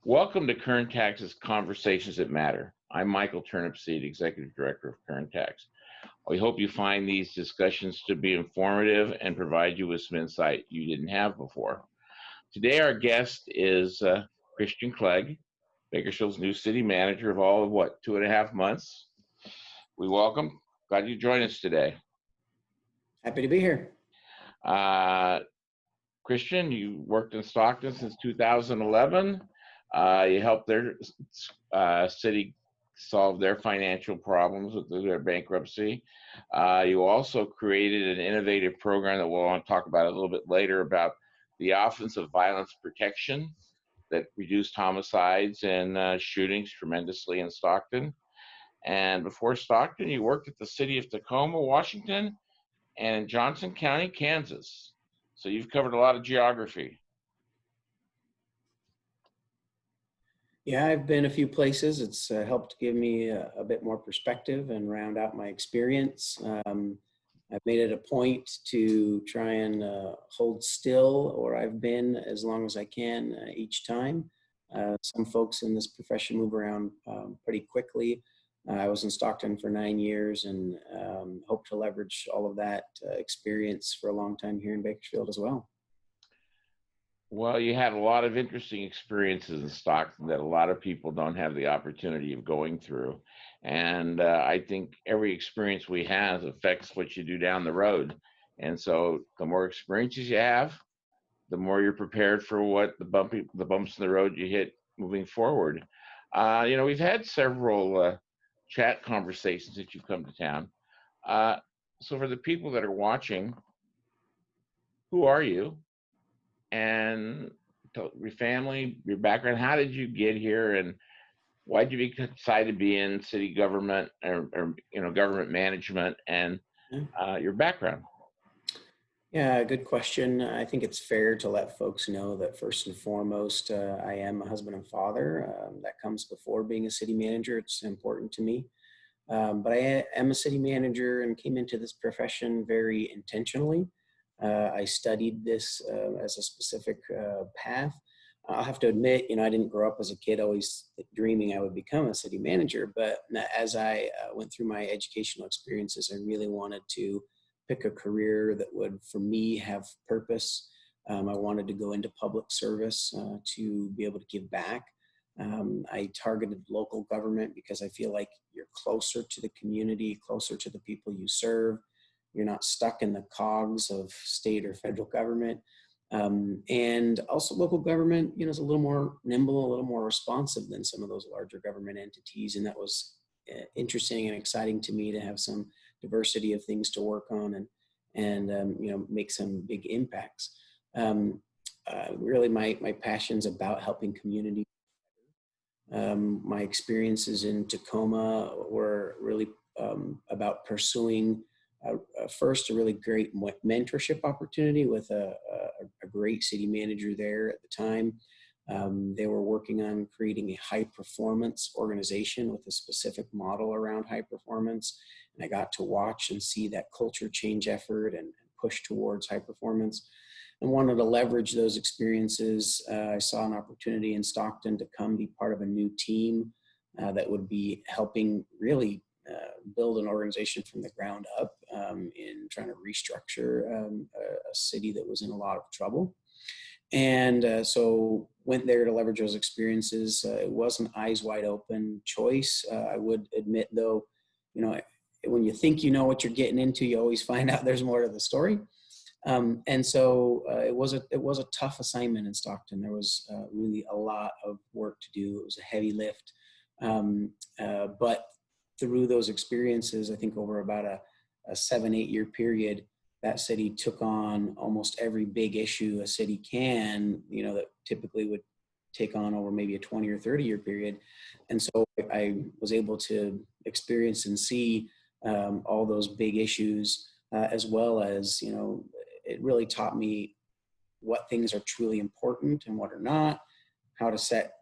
Welcome to KernTax's Conversations That Matter. I'm Michael Turnipseed, Executive Director of KernTax. We hope you find these discussions to be informative and provide you with some insight you didn't have before. Today, our guest is Christian Clegg, Bakersfield's new city manager of all of 2.5 months. We welcome. Glad you joined us today. Happy to be here. Christian, you worked in Stockton since 2011. You helped their city solve their financial problems with their bankruptcy. You also created an innovative program that we'll want to talk about a little bit later about the Office of Violence Protection that reduced homicides and shootings tremendously in Stockton. And before Stockton, you worked at the city of Tacoma, Washington, and in Johnson County, Kansas. So you've covered a lot of geography. Yeah, I've been a few places. It's helped give me a bit more perspective and round out my experience. I've made it a point to try and hold still where I've been as long as I can each time. Some folks in this profession move around pretty quickly. I was in Stockton for 9 years and hope to leverage all of that experience for a long time here in Bakersfield as well. Well, you had a lot of interesting experiences in Stockton that a lot of people don't have the opportunity of going through. And I think every experience we have affects what you do down the road. And so the more experiences you have, the more you're prepared for what the bumps in the road you hit moving forward. We've had several chat conversations since you've come to town. So for the people that are watching, who are you? And your family, your background, how did you get here, and why did you decide to be in city government or government management, and your background? Yeah, good question. I think it's fair to let folks know that first and foremost, I am a husband and father. That comes before being a city manager. It's important to me. But I am a city manager and came into this profession very intentionally. I studied this as a specific path. I'll have to admit, I didn't grow up as a kid always dreaming I would become a city manager. But as I went through my educational experiences, I really wanted to pick a career that would, for me, have purpose. I wanted to go into public service to be able to give back. I targeted local government because I feel like you're closer to the community, closer to the people you serve. You're not stuck in the cogs of state or federal government. And also local government, is a little more nimble, a little more responsive than some of those larger government entities. And that was interesting and exciting to me to have some diversity of things to work on and make some big impacts. Really, my passion's about helping communities. My experiences in Tacoma were really about pursuing first a really great mentorship opportunity with a great city manager there at the time. They were working on creating a high performance organization with a specific model around high performance. And I got to watch and see that culture change effort and push towards high performance, and wanted to leverage those experiences. I saw an opportunity in Stockton to come be part of a new team that would be helping really build an organization from the ground up in trying to restructure a city that was in a lot of trouble. And so went there to leverage those experiences. It was an eyes wide open choice. I would admit though, when you think you know what you're getting into, you always find out there's more to the story. And so it was a tough assignment in Stockton. There was really a lot of work to do. It was a heavy lift. But through those experiences, I think over about a 7-8 year period, that city took on almost every big issue a city can, that typically would take on over maybe a 20 or 30 year period. And so I was able to experience and see all those big issues, as well as, it really taught me what things are truly important and what are not, how to set,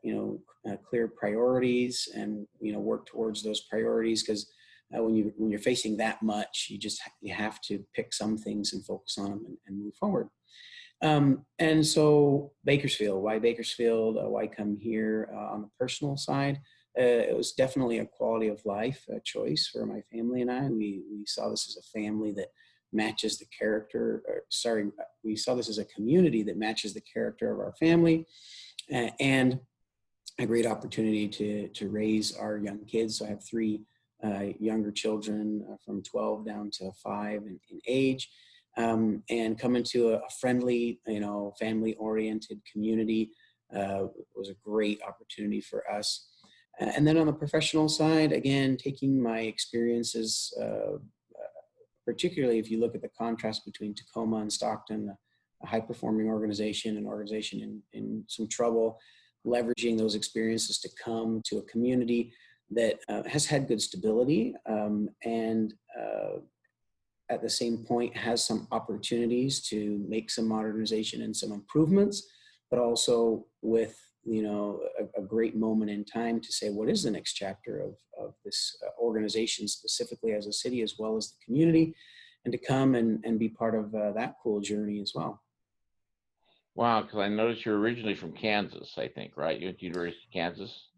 clear priorities and, work towards those priorities. Because when you're facing that much, you have to pick some things and focus on them and move forward. And so Bakersfield, why Bakersfield? Why come here? On the personal side, it was definitely a quality of life choice for my family and I. We saw this as a family that matches the character, we saw this as a community that matches the character of our family, and a great opportunity to raise our young kids. So I have three younger children from 12 down to 5 in age, and come into a friendly, family-oriented community was a great opportunity for us. And then on the professional side, again, taking my experiences, particularly if you look at the contrast between Tacoma and Stockton, a high-performing organization, an organization in some trouble, leveraging those experiences to come to a community that has had good stability, and at the same point has some opportunities to make some modernization and some improvements, but also with a great moment in time to say what is the next chapter of this organization, specifically as a city as well as the community, and to come and be part of that cool journey as well. Wow, because I noticed you're originally from Kansas, I think, right? You went to University of Kansas?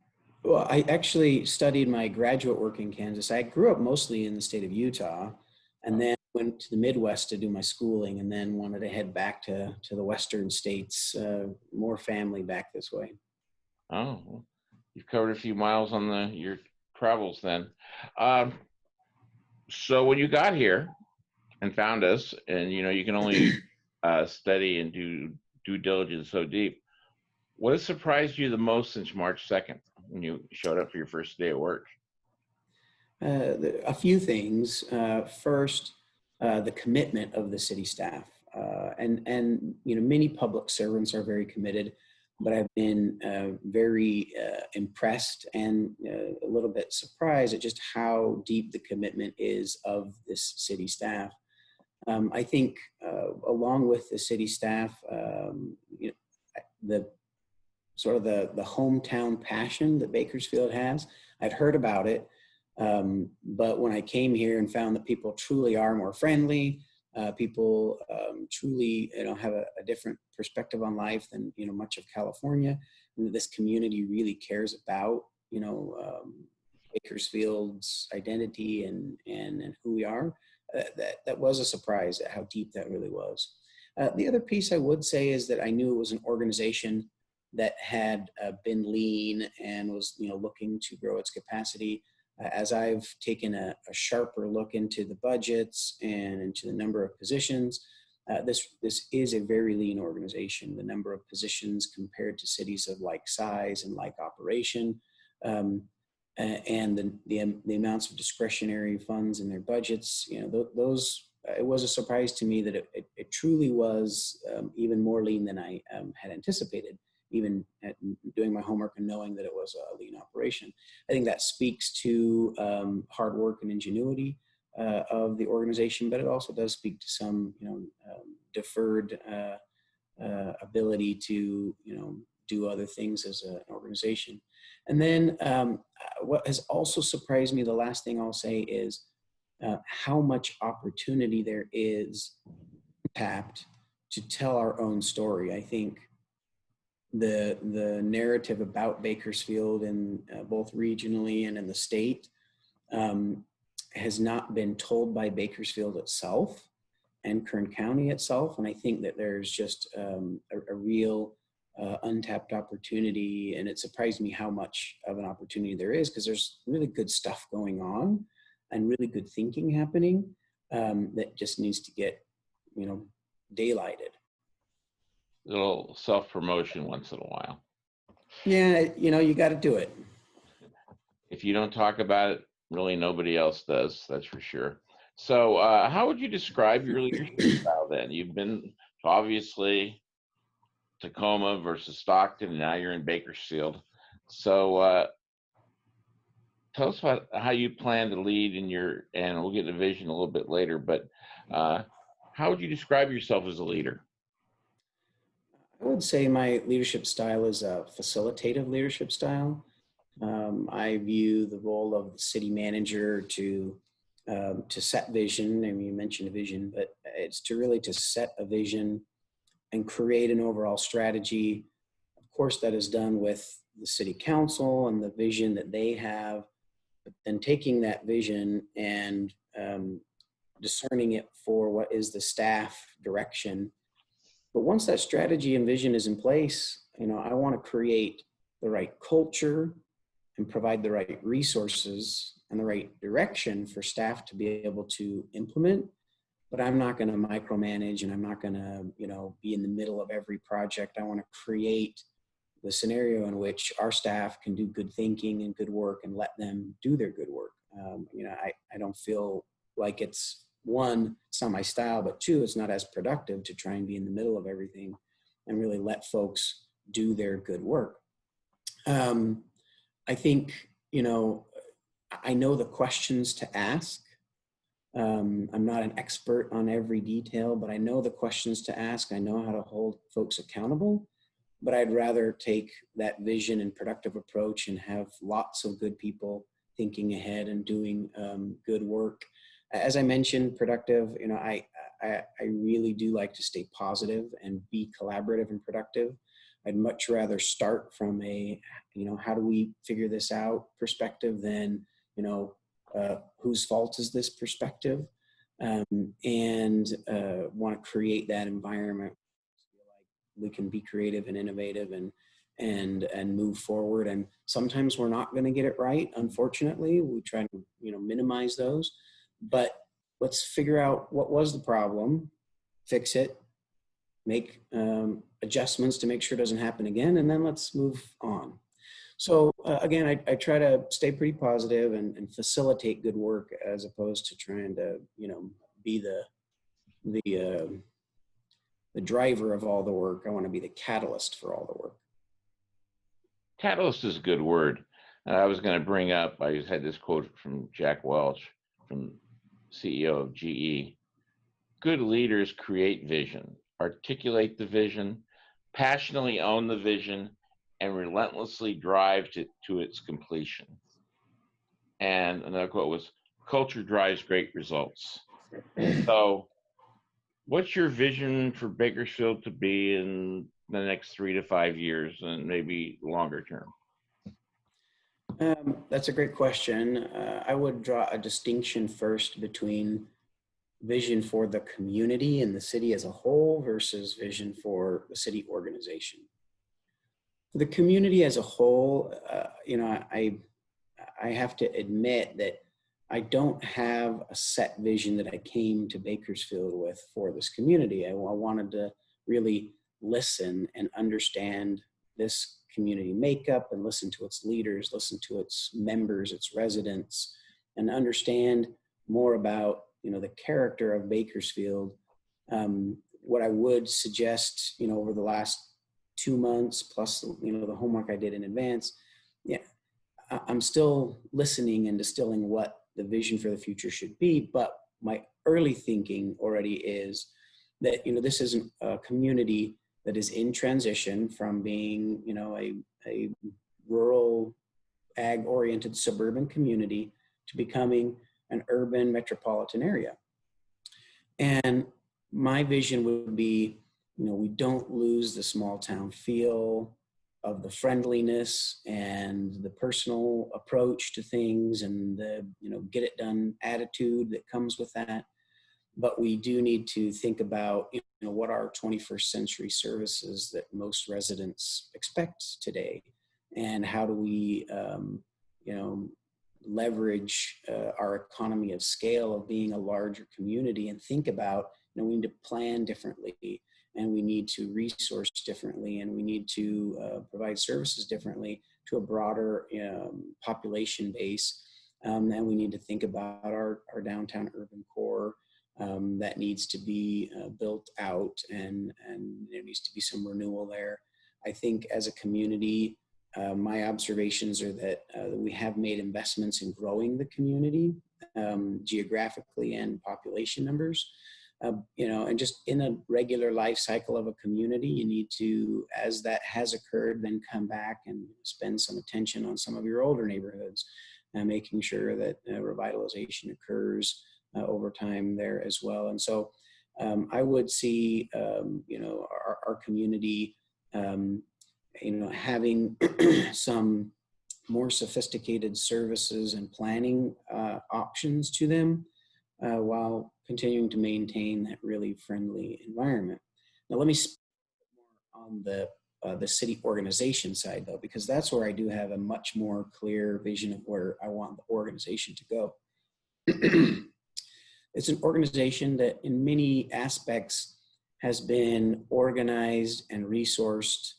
Well, I actually studied my graduate work in Kansas. I grew up mostly in the state of Utah, and then went to the Midwest to do my schooling, and then wanted to head back to the Western states, more family back this way. Oh, well, you've covered a few miles on your travels then. Um, so when you got here and found us, and you can only study and do due diligence so deep, what has surprised you the most since March 2nd when you showed up for your first day at work? A few things. First, the commitment of the city staff, and many public servants are very committed, but I've been very impressed and a little bit surprised at just how deep the commitment is of this city staff. I think, along with the city staff, the sort of the hometown passion that Bakersfield has. I'd heard about it, but when I came here and found that people truly are more friendly, people truly have a different perspective on life than much of California, and this community really cares about Bakersfield's identity and who we are. That was a surprise at how deep that really was. The other piece I would say is that I knew it was an organization that had been lean and was looking to grow its capacity. As I've taken a sharper look into the budgets and into the number of positions, this is a very lean organization. The number of positions compared to cities of like size and like operation, and the amounts of discretionary funds in their budgets, those. It was a surprise to me that it truly was even more lean than I had anticipated, even at doing my homework and knowing that it was a lean operation. I think that speaks to hard work and ingenuity of the organization, but it also does speak to some, deferred ability to, do other things as an organization. And then what has also surprised me, the last thing I'll say is how much opportunity there is tapped to tell our own story. I think the narrative about Bakersfield, and both regionally and in the state, has not been told by Bakersfield itself and Kern County itself. And I think that there's just a real untapped opportunity, and it surprised me how much of an opportunity there is, because there's really good stuff going on and really good thinking happening, that just needs to get daylighted. A little self-promotion once in a while. Yeah, you got to do it. If you don't talk about it, really nobody else does, that's for sure. So how would you describe your leadership style then? You've been to, obviously, Tacoma versus Stockton, and now you're in Bakersfield. So tell us about how you plan to lead and we'll get to vision a little bit later, but how would you describe yourself as a leader? I would say my leadership style is a facilitative leadership style. I view the role of the city manager to set vision. I mean, you mentioned a vision, but it's to really to set a vision and create an overall strategy. Of course, that is done with the city council and the vision that they have, but then taking that vision and discerning it for what is the staff direction. But once that strategy and vision is in place, I want to create the right culture and provide the right resources and the right direction for staff to be able to implement. But I'm not going to micromanage, and I'm not going to, be in the middle of every project. I want to create the scenario in which our staff can do good thinking and good work and let them do their good work. I don't feel like it's not my style, but two, it's not as productive to try and be in the middle of everything and really let folks do their good work. I think, I know the questions to ask. I'm not an expert on every detail, but I know the questions to ask. I know how to hold folks accountable, but I'd rather take that vision and productive approach and have lots of good people thinking ahead and doing good work. As I mentioned, productive, I really do like to stay positive and be collaborative and productive. I'd much rather start from a, how do we figure this out perspective than, whose fault is this perspective, and want to create that environment where we can be creative and innovative and move forward. And sometimes we're not going to get it right. Unfortunately, we try to, minimize those, but let's figure out what was the problem, fix it, make adjustments to make sure it doesn't happen again, and then let's move on. So again, I try to stay pretty positive and facilitate good work as opposed to trying to, be the driver of all the work. I want to be the catalyst for all the work. Catalyst is a good word. I was going to bring up, I had this quote from Jack Welch, from CEO of GE. Good leaders create vision, articulate the vision, passionately own the vision, and relentlessly drive to its completion. And another quote was, culture drives great results. So what's your vision for Bakersfield to be in the next 3 to 5 years and maybe longer term? That's a great question. I would draw a distinction first between vision for the community and the city as a whole versus vision for the city organization. For the community as a whole, I have to admit that I don't have a set vision that I came to Bakersfield with for this community. I wanted to really listen and understand this community makeup and listen to its leaders, listen to its members, its residents, and understand more about, the character of Bakersfield. What I would suggest, over the last 2 months plus, the homework I did in advance, I'm still listening and distilling what the vision for the future should be. But my early thinking already is that, this is a community that is in transition from being, a rural ag-oriented suburban community to becoming an urban metropolitan area. And my vision would be, we don't lose the small town feel of the friendliness and the personal approach to things and the, get it done attitude that comes with that. But we do need to think about, what are 21st century services that most residents expect today, and how do we, leverage our economy of scale of being a larger community and think about, we need to plan differently, and we need to resource differently, and we need to provide services differently to a broader population base. And we need to think about our downtown urban core that needs to be built out, and there needs to be some renewal there. I think as a community, my observations are that we have made investments in growing the community geographically and population numbers. And just in a regular life cycle of a community, you need to, as that has occurred, then come back and spend some attention on some of your older neighborhoods, making sure that revitalization occurs over time there as well. And so I would see, our community, having some more sophisticated services and planning options to them while continuing to maintain that really friendly environment. Now, let me speak more on the city organization side, though, because that's where I do have a much more clear vision of where I want the organization to go. It's an organization that in many aspects has been organized and resourced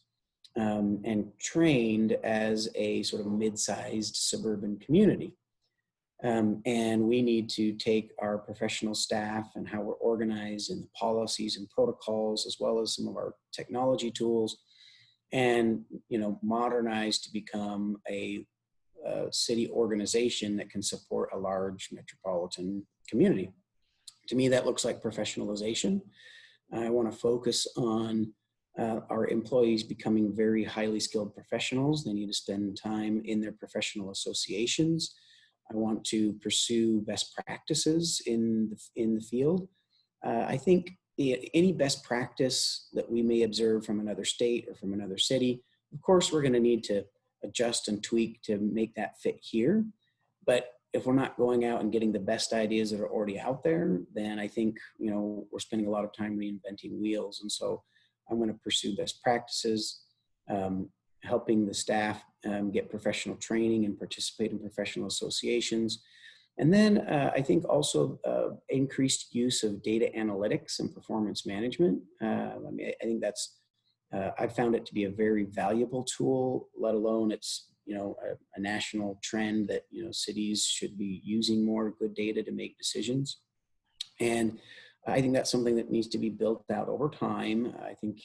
and trained as a sort of mid-sized suburban community. And we need to take our professional staff and how we're organized and the policies and protocols, as well as some of our technology tools, and modernize to become a city organization that can support a large metropolitan community. To me, that looks like professionalization. I want to focus on our employees becoming very highly skilled professionals. They need to spend time in their professional associations. I want to pursue best practices in the field. I think any best practice that we may observe from another state or from another city, of course, we're going to need to adjust and tweak to make that fit here. But if we're not going out and getting the best ideas that are already out there, then I think, we're spending a lot of time reinventing wheels. And so I'm going to pursue best practices, helping the staff get professional training and participate in professional associations. And then I think also increased use of data analytics and performance management. I think that's, I've found it to be a very valuable tool, let alone it's, a national trend that, cities should be using more good data to make decisions. And I think that's something that needs to be built out over time. I think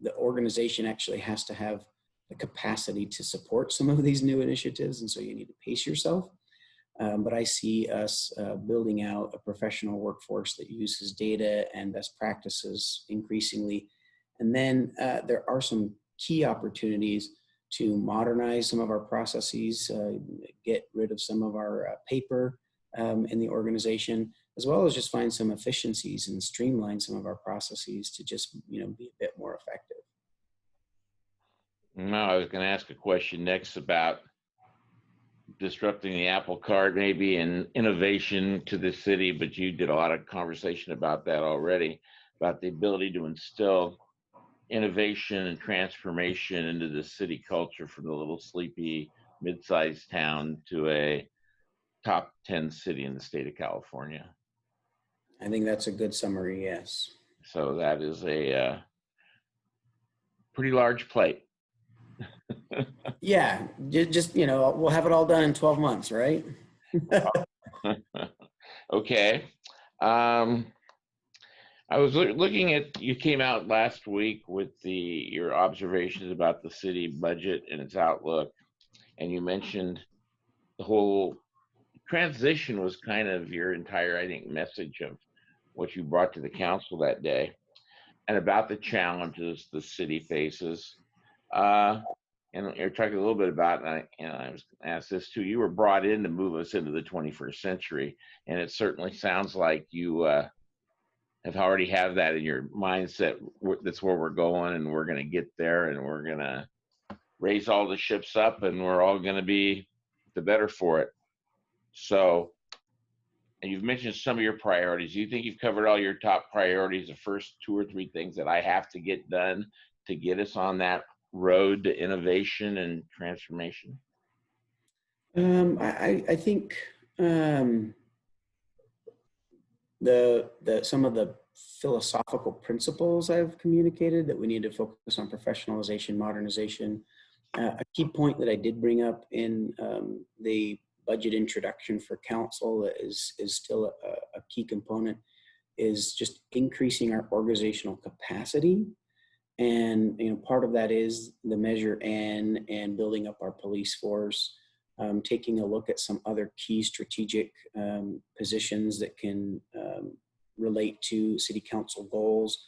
the organization actually has to have the capacity to support some of these new initiatives. And so you need to pace yourself. But I see us building out a professional workforce that uses data and best practices increasingly. And then there are some key opportunities to modernize some of our processes, get rid of some of our paper in the organization, as well as just find some efficiencies and streamline some of our processes to just be a bit more effective. No, I was going to ask a question next about disrupting the apple cart, maybe, and innovation to the city, but you did a lot of conversation about that already, about the ability to instill innovation and transformation into the city culture from the little sleepy mid-sized town to a top 10 city in the state of California. I think that's a good summary, yes. So that is a pretty large plate. Yeah, just, we'll have it all done in 12 months, right? Okay. I was looking at, you came out last week with your observations about the city budget and its outlook, and you mentioned the whole transition was kind of your entire, I think, message of what you brought to the council that day, and about the challenges the city faces. And you're talking a little bit about, and I was going to ask this too, you were brought in to move us into the 21st century, and it certainly sounds like you have already have that in your mindset. That's where we're going, and we're going to get there, and we're going to raise all the ships up, and we're all going to be the better for it. So, and you've mentioned some of your priorities. Do you think you've covered all your top priorities, the first 2 or 3 things that I have to get done to get us on that road to innovation and transformation? I think some of the philosophical principles I've communicated, that we need to focus on professionalization, modernization. A key point that I did bring up in the budget introduction for council that is still a key component is just increasing our organizational capacity. And part of that is the Measure N and building up our police force, taking a look at some other key strategic positions that can relate to city council goals.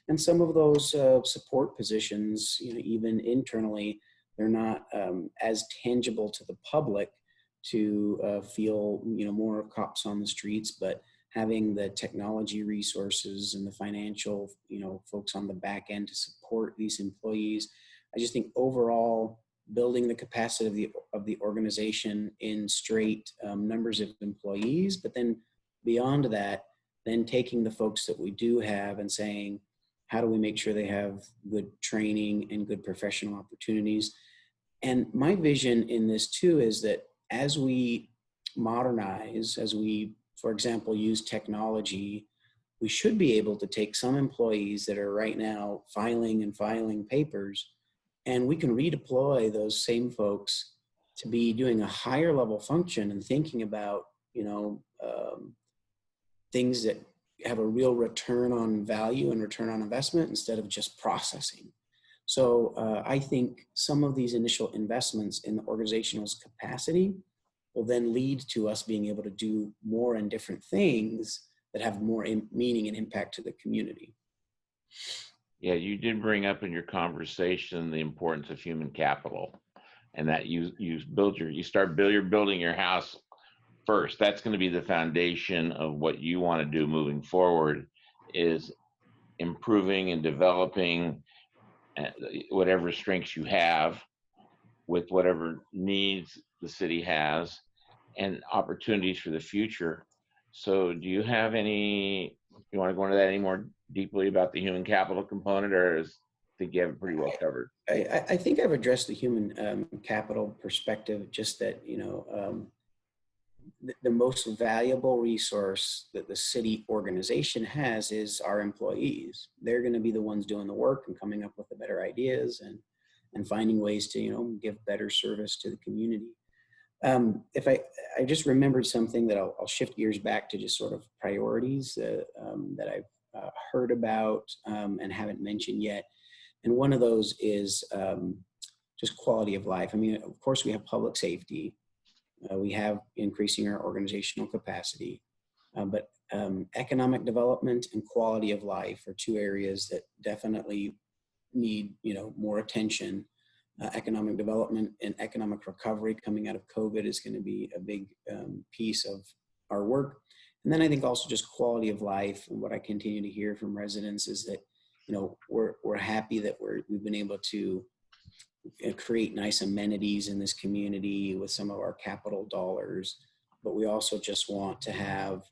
And some of those support positions, even internally, they're not as tangible to the public to feel, more cops on the streets, but having the technology resources and the financial, folks on the back end to support these employees. I just think overall building the capacity of the organization in straight numbers of employees, but then beyond that, then taking the folks that we do have and saying, how do we make sure they have good training and good professional opportunities? And my vision in this too is that as we modernize, as we, for example, use technology, we should be able to take some employees that are right now filing papers, and we can redeploy those same folks to be doing a higher level function and thinking about, things that have a real return on value and return on investment instead of just processing. So I think some of these initial investments in the organizational's capacity will then lead to us being able to do more and different things that have more meaning and impact to the community. Yeah, you did bring up in your conversation the importance of human capital, and that you're building your house first. That's going to be the foundation of what you want to do moving forward, is improving and developing whatever strengths you have with whatever needs the city has and opportunities for the future. So do you have you want to go into that any more deeply about the human capital component, or think you have it pretty well covered? I think I've addressed the human capital perspective, just that, the most valuable resource that the city organization has is our employees. They're going to be the ones doing the work and coming up with the better ideas and finding ways to, give better service to the community. If I just remembered something that I'll shift gears back to, just sort of priorities that I've heard about and haven't mentioned yet. And one of those is just quality of life. I mean, of course, we have public safety. We have increasing our organizational capacity, but economic development and quality of life are two areas that definitely need, more attention. Economic development and economic recovery coming out of COVID is going to be a big piece of our work. And then I think also just quality of life. And what I continue to hear from residents is that, we're happy that we've been able to create nice amenities in this community with some of our capital dollars, but we also just want to have,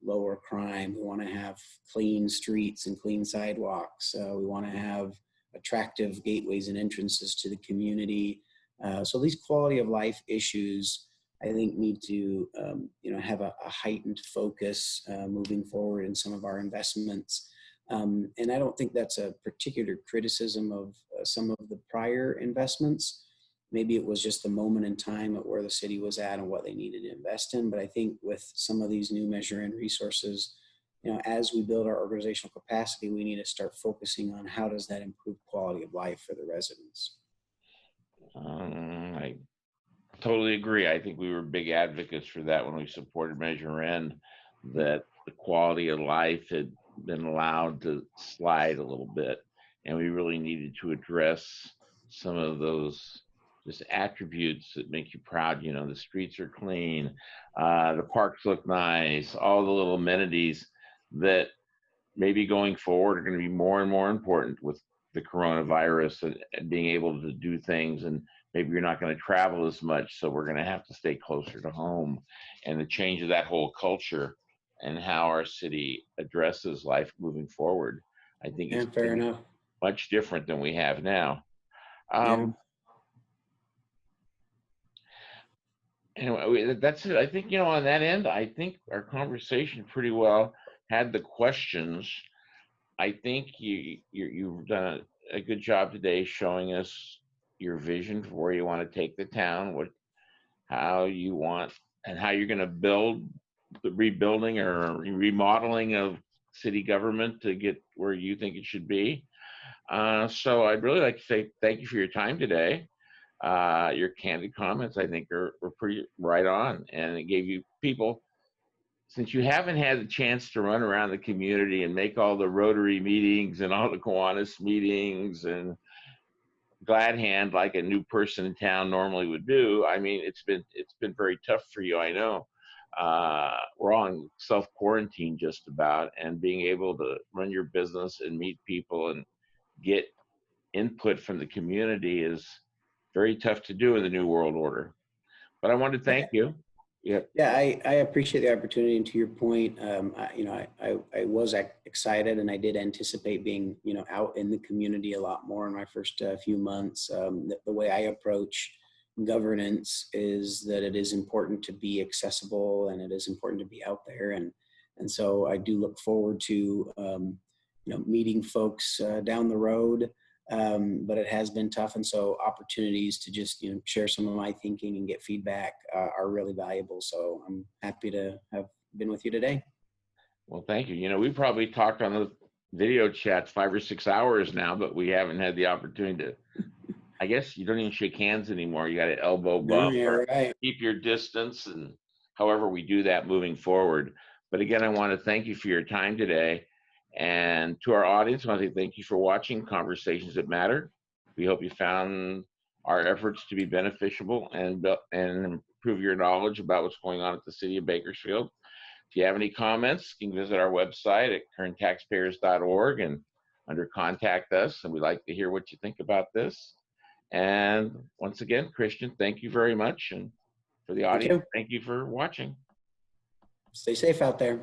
lower crime. We want to have clean streets and clean sidewalks. We want to have attractive gateways and entrances to the community. So these quality of life issues, I think, need to, have a heightened focus moving forward in some of our investments. And I don't think that's a particular criticism of some of the prior investments. Maybe it was just the moment in time at where the city was at and what they needed to invest in. But I think with some of these new measure and resources, as we build our organizational capacity, we need to start focusing on how does that improve quality of life for the residents. I totally agree. I think we were big advocates for that when we supported Measure N, that the quality of life had been allowed to slide a little bit, and we really needed to address some of those just attributes that make you proud. The streets are clean, the parks look nice, all the little amenities that maybe going forward are going to be more and more important with the coronavirus and being able to do things. And maybe you're not going to travel as much, so we're going to have to stay closer to home. And the change of that whole culture and how our city addresses life moving forward, I think it's fair enough. Much different than we have now. Anyway, that's it. I think, on that end, I think our conversation pretty well had the questions. I think you've done a good job today showing us your vision for where you want to take the town, how you want, and how you're going to build the rebuilding or remodeling of city government to get where you think it should be. So I'd really like to say thank you for your time today. Your candid comments, I think, were pretty right on, and it gave you people, since you haven't had the chance to run around the community and make all the Rotary meetings and all the Kiwanis meetings and glad hand like a new person in town normally would do. I mean, it's been very tough for you, I know. we're all in self quarantine just about, and being able to run your business and meet people and get input from the community is very tough to do in the new world order. But I want to thank you. Yeah. Yeah, I appreciate the opportunity. And to your point, I was excited, and I did anticipate being, out in the community a lot more in my first few months. The way I approach governance is that it is important to be accessible, and it is important to be out there. And so I do look forward to, meeting folks down the road. But it has been tough, and so opportunities to just share some of my thinking and get feedback are really valuable. So I'm happy to have been with you today. Well, thank you. We probably talked on the video chat 5 or 6 hours now, but we haven't had the opportunity to. I guess you don't even shake hands anymore. You got to elbow No, bump you're or right. keep your distance, and however we do that moving forward. But again, I want to thank you for your time today. And to our audience, I want to say thank you for watching Conversations That Matter. We hope you found our efforts to be beneficial and improve your knowledge about what's going on at the city of Bakersfield. If you have any comments, you can visit our website at kerntaxpayers.org and under Contact Us, and we'd like to hear what you think about this. And once again, Christian, thank you very much. And for the Thank audience, you. thank you for watching. Stay safe out there.